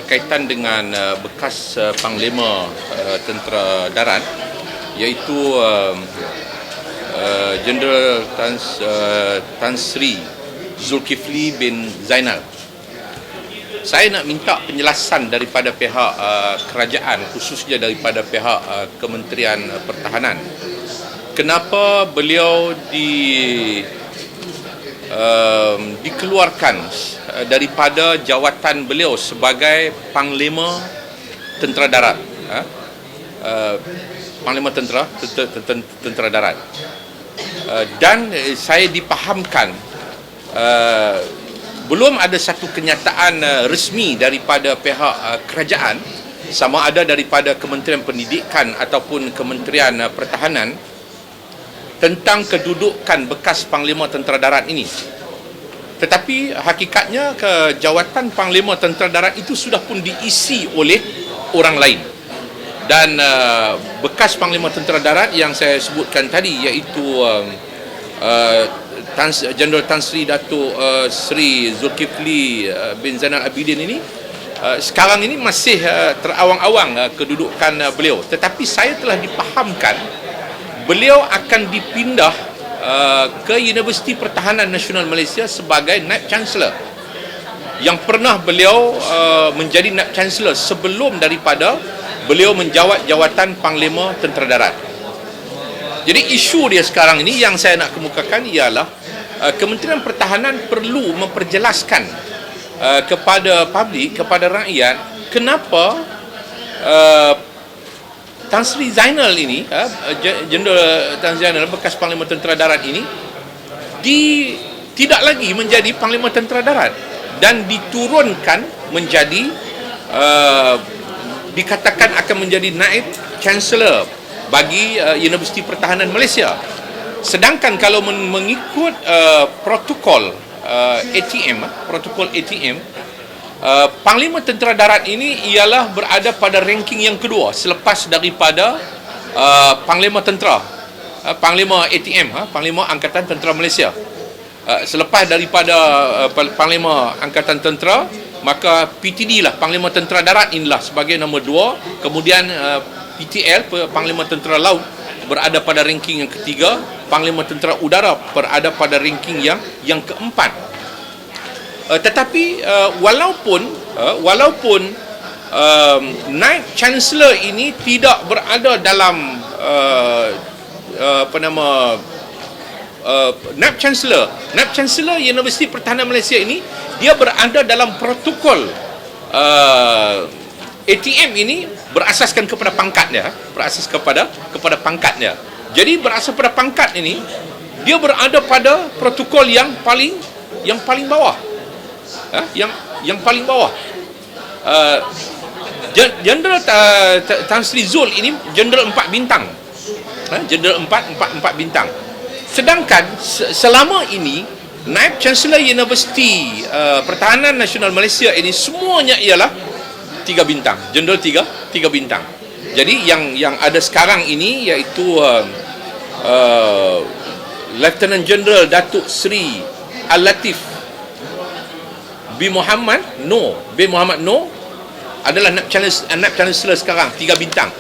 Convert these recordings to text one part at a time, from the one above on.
berkaitan dengan bekas Panglima Tentera Darat, iaitu Jeneral Tan Sri Zulkifli bin Zainal. Saya nak minta penjelasan daripada pihak kerajaan, khususnya daripada pihak Kementerian Pertahanan. Kenapa beliau dikeluarkan daripada jawatan beliau sebagai Panglima Tentera Darat, Panglima Tentera Darat, dan saya dipahamkan belum ada satu kenyataan resmi daripada pihak kerajaan, sama ada daripada Kementerian Pendidikan ataupun Kementerian Pertahanan, tentang kedudukan bekas Panglima Tentera Darat ini. Tetapi hakikatnya jawatan Panglima Tentera Darat itu sudah pun diisi oleh orang lain. Dan bekas Panglima Tentera Darat yang saya sebutkan tadi, iaitu Jeneral Tan Sri Datuk Sri Zulkifli bin Zainal Abidin ini, sekarang ini masih terawang-awang kedudukan beliau. Tetapi saya telah dipahamkan beliau akan dipindah ke Universiti Pertahanan Nasional Malaysia sebagai Naib Chancellor, yang pernah beliau menjadi Naib Chancellor sebelum daripada beliau menjawat jawatan Panglima Tentera Darat. Jadi isu dia sekarang ini yang saya nak kemukakan ialah Kementerian Pertahanan perlu memperjelaskan kepada publik, kepada rakyat, kenapa Tan Sri Zainal ini, Jeneral Tan Sri Zainal, bekas Panglima Tentera Darat ini, tidak lagi menjadi Panglima Tentera Darat dan diturunkan menjadi, dikatakan akan menjadi Naib Chancellor bagi Universiti Pertahanan Malaysia. Sedangkan kalau mengikut protokol ATM, Panglima Tentera Darat ini ialah berada pada ranking yang kedua selepas daripada Panglima Tentera, Panglima ATM, Panglima Angkatan Tentera Malaysia. Selepas daripada Panglima Angkatan Tentera, maka PTD lah, Panglima Tentera Darat inilah sebagai nombor 2. Kemudian PTL, Panglima Tentera Laut, berada pada ranking yang ketiga. Panglima Tentera Udara berada pada ranking yang keempat. Tetapi walaupun Naib Chancellor ini tidak berada dalam Naib Chancellor Universiti Pertahanan Malaysia ini, dia berada dalam protokol ATM ini berasaskan kepada pangkatnya, kepada pangkatnya. Jadi berasas pada pangkat ini, dia berada pada protokol yang paling bawah. Yang paling bawah. Jeneral Tan Sri Zul ini Jeneral 4 bintang. Jeneral 4 bintang. Sedangkan selama ini Naib Chancellor Universiti Pertahanan Nasional Malaysia ini semuanya ialah 3 bintang. Jeneral 3 bintang. Jadi yang ada sekarang ini iaitu Lieutenant General Datuk Sri Al-Latif bin Muhammad Noor adalah Naib Chancellor sekarang, 3 bintang.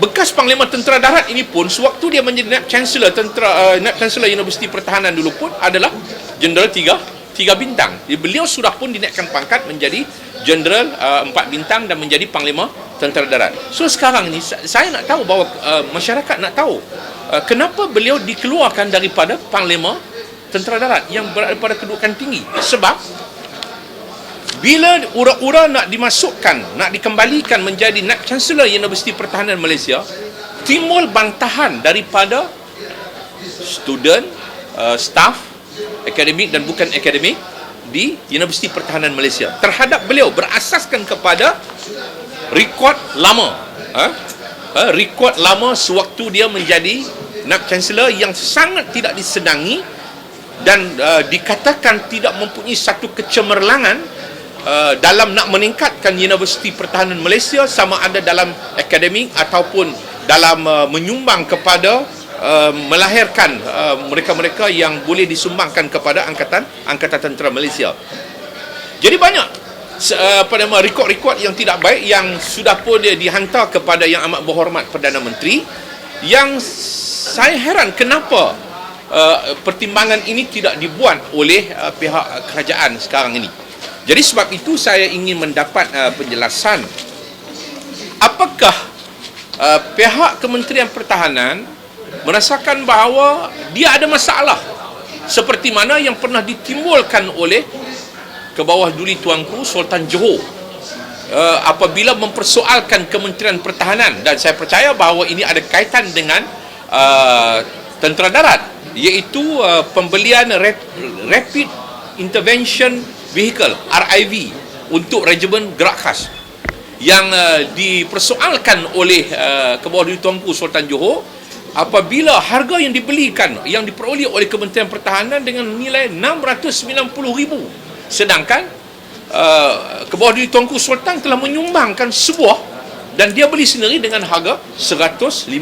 Bekas Panglima Tentera Darat ini pun sewaktu dia menjadi Naib Chancellor Naib Chancellor Universiti Pertahanan dulu pun adalah Jeneral 3 bintang. Jadi beliau sudah pun dinaikkan pangkat menjadi Jeneral 4 bintang dan menjadi Panglima Tentera Darat. So sekarang ni saya nak tahu bahawa masyarakat nak tahu kenapa beliau dikeluarkan daripada Panglima Tentera Darat yang berada pada kedudukan tinggi. Sebab bila ura-ura nak dimasukkan, nak dikembalikan menjadi Naib Chancellor Universiti Pertahanan Malaysia, timbul bantahan daripada student, staff, akademik dan bukan akademik di Universiti Pertahanan Malaysia terhadap beliau, berasaskan kepada rekod lama. Rekod lama sewaktu dia menjadi Naib Chancellor yang sangat tidak disenangi dan dikatakan tidak mempunyai satu kecemerlangan dalam nak meningkatkan Universiti Pertahanan Malaysia, sama ada dalam akademik ataupun dalam menyumbang kepada melahirkan mereka-mereka yang boleh disumbangkan kepada Angkatan Tentera Malaysia. Jadi banyak rekod-rekod yang tidak baik yang sudah pun dia dihantar kepada yang amat berhormat Perdana Menteri, yang saya heran kenapa pertimbangan ini tidak dibuat oleh pihak kerajaan sekarang ini. Jadi sebab itu saya ingin mendapat penjelasan apakah pihak Kementerian Pertahanan merasakan bahawa dia ada masalah seperti mana yang pernah ditimbulkan oleh ke bawah duli Tuanku Sultan Johor apabila mempersoalkan Kementerian Pertahanan, dan saya percaya bahawa ini ada kaitan dengan tentera darat, iaitu pembelian Rapid Intervention Vehicle RIV untuk Regimen Gerak Khas yang dipersoalkan oleh ke bawah duli Tuanku Sultan Johor apabila harga yang dibelikan, yang diperoleh oleh Kementerian Pertahanan dengan nilai 690,000, sedangkan ke bawah duli Tuanku Sultan telah menyumbangkan sebuah dan dia beli sendiri dengan harga 150,000.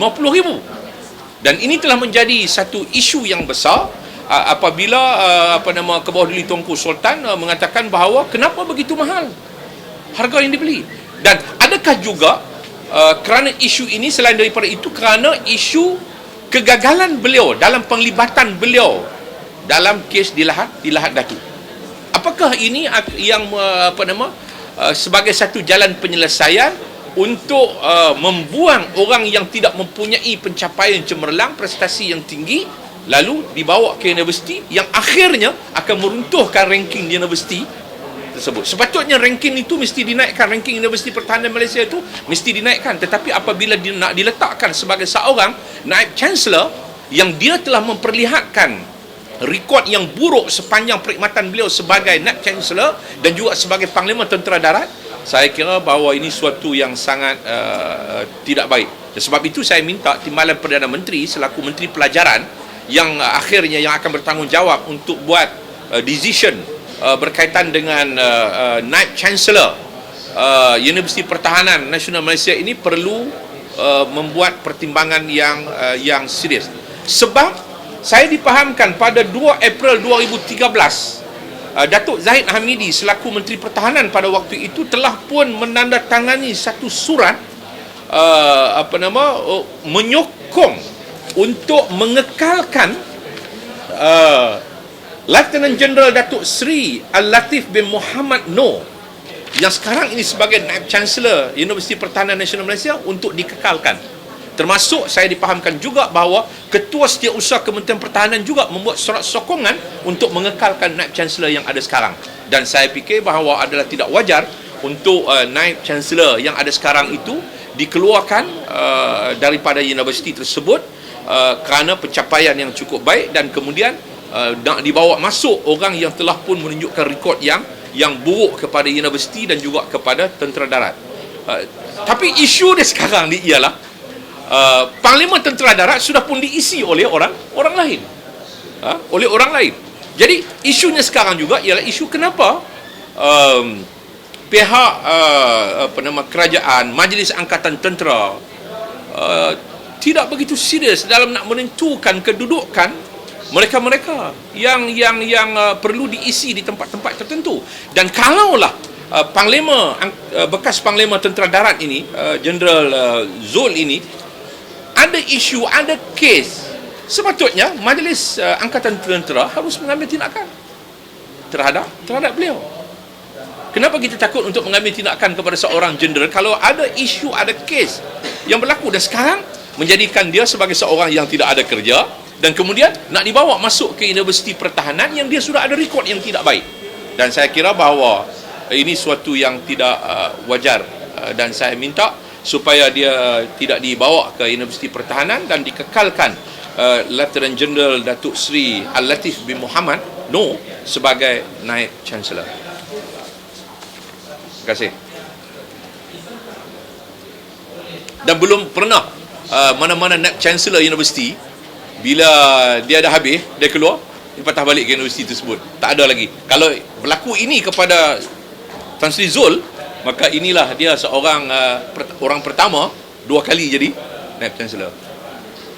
Dan ini telah menjadi satu isu yang besar apabila ke bawah duli Tuanku Sultan mengatakan bahawa kenapa begitu mahal harga yang dibeli. Dan adakah juga kerana isu ini, selain daripada itu, kerana isu kegagalan beliau dalam penglibatan beliau dalam kes di Lahad Datu. Apakah ini yang sebagai satu jalan penyelesaian untuk membuang orang yang tidak mempunyai pencapaian cemerlang, prestasi yang tinggi, lalu dibawa ke universiti yang akhirnya akan meruntuhkan ranking di universiti tersebut? Sepatutnya ranking itu mesti dinaikkan, ranking Universiti Pertahanan Malaysia itu mesti dinaikkan, tetapi apabila dia nak diletakkan sebagai seorang Naib Chancellor yang dia telah memperlihatkan rekod yang buruk sepanjang perkhidmatan beliau sebagai Naib Chancellor dan juga sebagai Panglima Tentera Darat, saya kira bahawa ini suatu yang sangat tidak baik. Dan sebab itu saya minta Timbalan Perdana Menteri selaku Menteri Pelajaran yang akhirnya yang akan bertanggungjawab untuk buat decision berkaitan dengan Naib Chancellor Universiti Pertahanan Nasional Malaysia ini perlu membuat pertimbangan yang serius. Sebab saya dipahamkan pada 2 April 2013 Datuk Zahid Hamidi selaku Menteri Pertahanan pada waktu itu telah pun menandatangani satu surat menyokong untuk mengekalkan Lieutenant General Datuk Seri Al-Latif bin Muhammad Noor yang sekarang ini sebagai Naib Chancellor Universiti Pertahanan Nasional Malaysia untuk dikekalkan. Termasuk saya dipahamkan juga bahawa Ketua Setiausaha Kementerian Pertahanan juga membuat surat sokongan untuk mengekalkan Naib Chancellor yang ada sekarang. Dan saya fikir bahawa adalah tidak wajar untuk Naib Chancellor yang ada sekarang itu dikeluarkan daripada universiti tersebut kerana pencapaian yang cukup baik, dan kemudian nak dibawa masuk orang yang telah pun menunjukkan rekod yang buruk kepada universiti dan juga kepada tentera darat. Tapi isu dia sekarang ni ialah Panglima Tentera Darat sudah pun diisi oleh orang lain, oleh orang lain. Jadi isunya sekarang juga ialah isu kenapa pihak kerajaan, Majlis Angkatan Tentera tidak begitu serius dalam nak menentukan kedudukan mereka-mereka yang perlu diisi di tempat-tempat tertentu. Dan kalaulah bekas Panglima Tentera Darat ini, Jeneral Zul ini ada isu, ada kes, sepatutnya Majlis Angkatan Tentera harus mengambil tindakan terhadap beliau. Kenapa kita takut untuk mengambil tindakan kepada seorang jeneral kalau ada isu, ada kes yang berlaku, dan sekarang menjadikan dia sebagai seorang yang tidak ada kerja dan kemudian nak dibawa masuk ke Universiti Pertahanan yang dia sudah ada rekod yang tidak baik. Dan saya kira bahawa ini suatu yang tidak wajar, dan saya minta supaya dia tidak dibawa ke Universiti Pertahanan dan dikekalkan Lieutenant General Datuk Seri Al-Latif bin Muhammad Noor sebagai Naib Chancellor. Terima kasih. Dan belum pernah mana-mana Naib Chancellor Universiti bila dia dah habis, dia keluar, dia patah balik ke universiti tersebut. Tak ada lagi. Kalau berlaku ini kepada Tan Sri Zul, maka inilah dia seorang orang pertama 2 kali jadi Naib Chancellor.